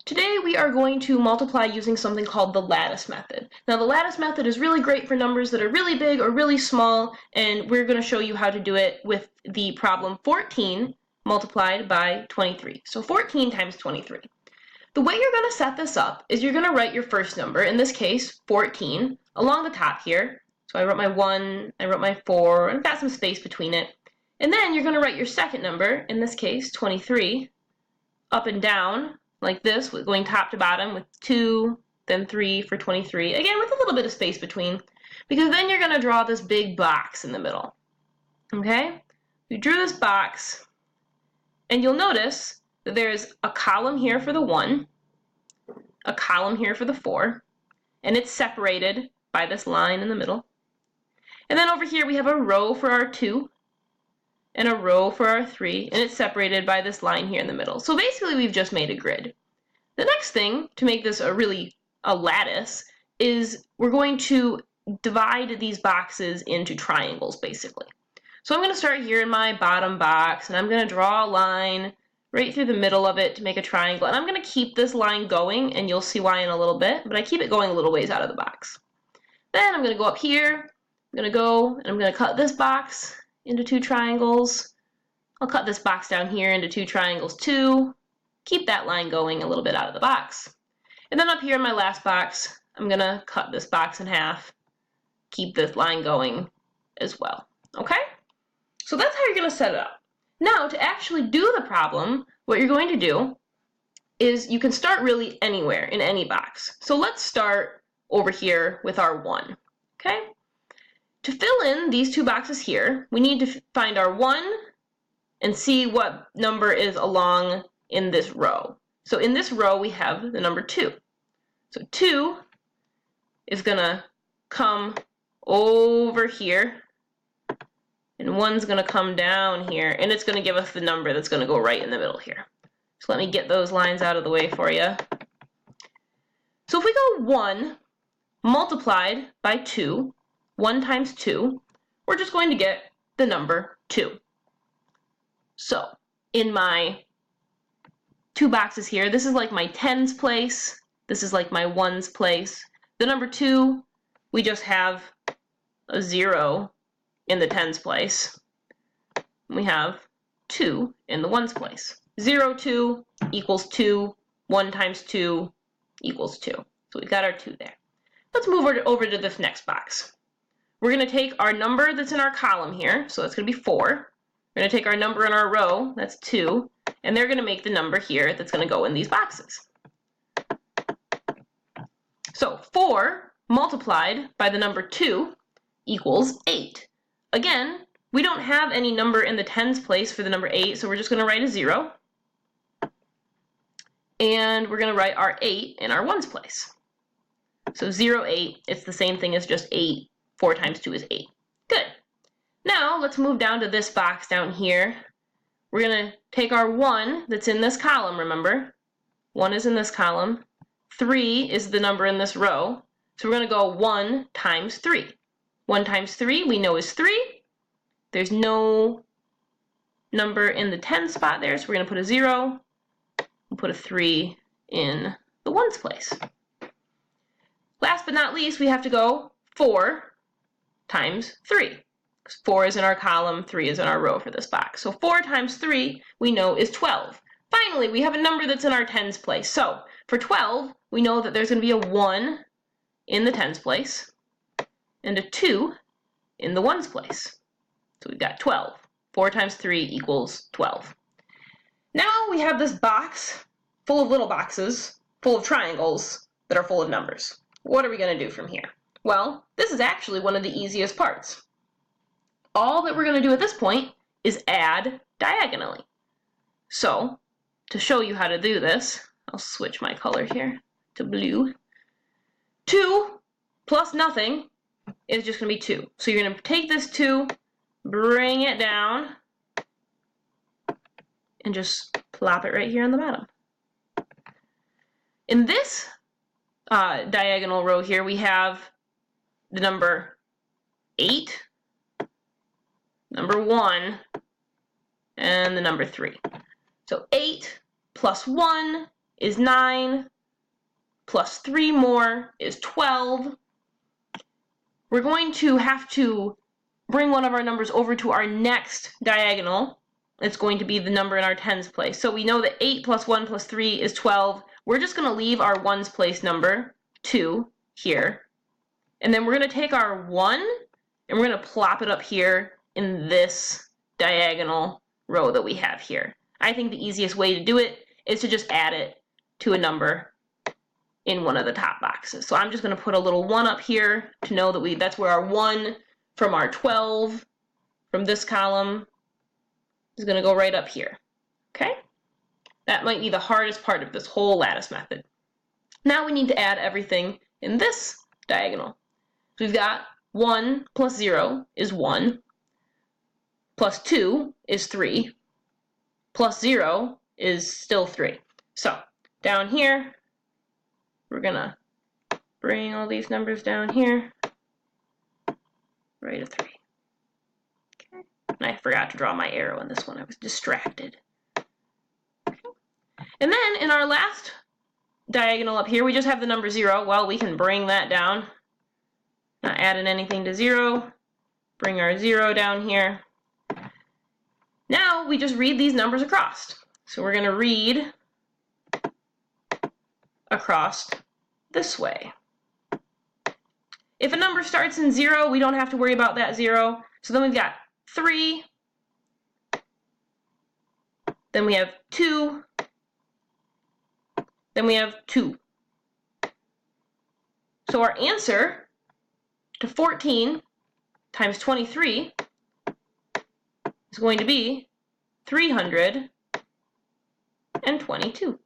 Today we are going to multiply using something called the lattice method. Now the lattice method is really great for numbers that are really big or really small, and we're going to show you how to do it with the problem 14 multiplied by 23. So 14 times 23. The way you're going to set this up is you're going to write your first number, in this case 14, along the top here. So I wrote my 1, I wrote my 4, and I've got some space between it. And then you're going to write your second number, in this case 23, up and down like this, going top to bottom with 2, then 3 for 23, again with a little bit of space between, because then you're going to draw this big box in the middle. Okay? You drew this box, and you'll notice that there's a column here for the 1, a column here for the 4, and it's separated by this line in the middle. And then over here we have a row for our 2, and a row for our 3, and it's separated by this line here in the middle. So basically we've just made a grid. The next thing to make this a lattice is we're going to divide these boxes into triangles basically. So I'm going to start here in my bottom box, and I'm going to draw a line right through the middle of it to make a triangle, and I'm going to keep this line going, and you'll see why in a little bit, but I keep it going a little ways out of the box. Then I'm going to go up here, I'm going to go and I'm going to cut this box into 2 triangles. I'll cut this box down here into 2 triangles too. Keep that line going a little bit out of the box. And then up here in my last box, I'm going to cut this box in half. Keep this line going as well. Okay? So that's how you're going to set it up. Now, to actually do the problem, what you're going to do is you can start really anywhere in any box. So let's start over here with our 1. Okay? To fill in these 2 boxes here, we need to find our 1 and see what number is along in this row. So in this row, we have the number 2. So 2 is going to come over here, and 1's going to come down here, and it's going to give us the number that's going to go right in the middle here. So let me get those lines out of the way for you. So if we go 1 multiplied by 2, 1 times 2, we're just going to get the number 2. So in my 2 boxes here, this is like my tens place, this is like my ones place. The number 2, we just have a 0 in the tens place. We have 2 in the ones place. 0, 2 equals 2, 1 times 2 equals 2. So we've got our 2 there. Let's move over to this next box. We're going to take our number that's in our column here, so that's going to be 4. We're going to take our number in our row, that's 2, and they're going to make the number here that's going to go in these boxes. So 4 multiplied by the number 2 equals 8. Again, we don't have any number in the tens place for the number 8, so we're just going to write a 0. And we're going to write our 8 in our ones place. So 0, 8, it's the same thing as just 8. 4 times 2 is 8. Good. Now let's move down to this box down here. We're going to take our 1 that's in this column, remember? 1 is in this column. 3 is the number in this row. So we're going to go 1 times 3. 1 times 3 we know is 3. There's no number in the 10 spot there, so we're going to put a 0 and put a 3 in the ones place. Last but not least, we have to go 4 times 3. 4 is in our column, 3 is in our row for this box. So 4 times 3 we know is 12. Finally, we have a number that's in our tens place. So for 12, we know that there's going to be a 1 in the tens place and a 2 in the ones place. So we've got 12. 4 times 3 equals 12. Now we have this box full of little boxes, full of triangles that are full of numbers. What are we going to do from here? Well, this is actually one of the easiest parts. All that we're going to do at this point is add diagonally. So, to show you how to do this, I'll switch my color here to blue. 2 plus nothing is just going to be 2. So you're going to take this 2, bring it down, and just plop it right here on the bottom. In this diagonal row here, we have the number 8, number 1, and the number 3. So 8 plus 1 is 9, plus 3 more is 12. We're going to have to bring one of our numbers over to our next diagonal. It's going to be the number in our tens place. So we know that 8 plus 1 plus 3 is 12. We're just going to leave our ones place number, 2, here. And then we're going to take our 1 and we're going to plop it up here in this diagonal row that we have here. I think the easiest way to do it is to just add it to a number in one of the top boxes. So I'm just going to put a little 1 up here to know that that's where our 1 from our 12 from this column is going to go right up here. Okay? That might be the hardest part of this whole lattice method. Now we need to add everything in this diagonal. So we've got 1 plus 0 is 1, plus 2 is 3, plus 0 is still 3. So down here, we're going to bring all these numbers down here, right a 3. Okay. And I forgot to draw my arrow in this one. I was distracted. Okay. And then in our last diagonal up here, we just have the number 0. Well, we can bring that down. Not adding anything to 0. Bring our 0 down here. Now we just read these numbers across. So we're going to read across this way. If a number starts in 0, we don't have to worry about that 0. So then we've got 3. Then we have 2. Then we have 2. So our answer to 14 times 23 is going to be 322.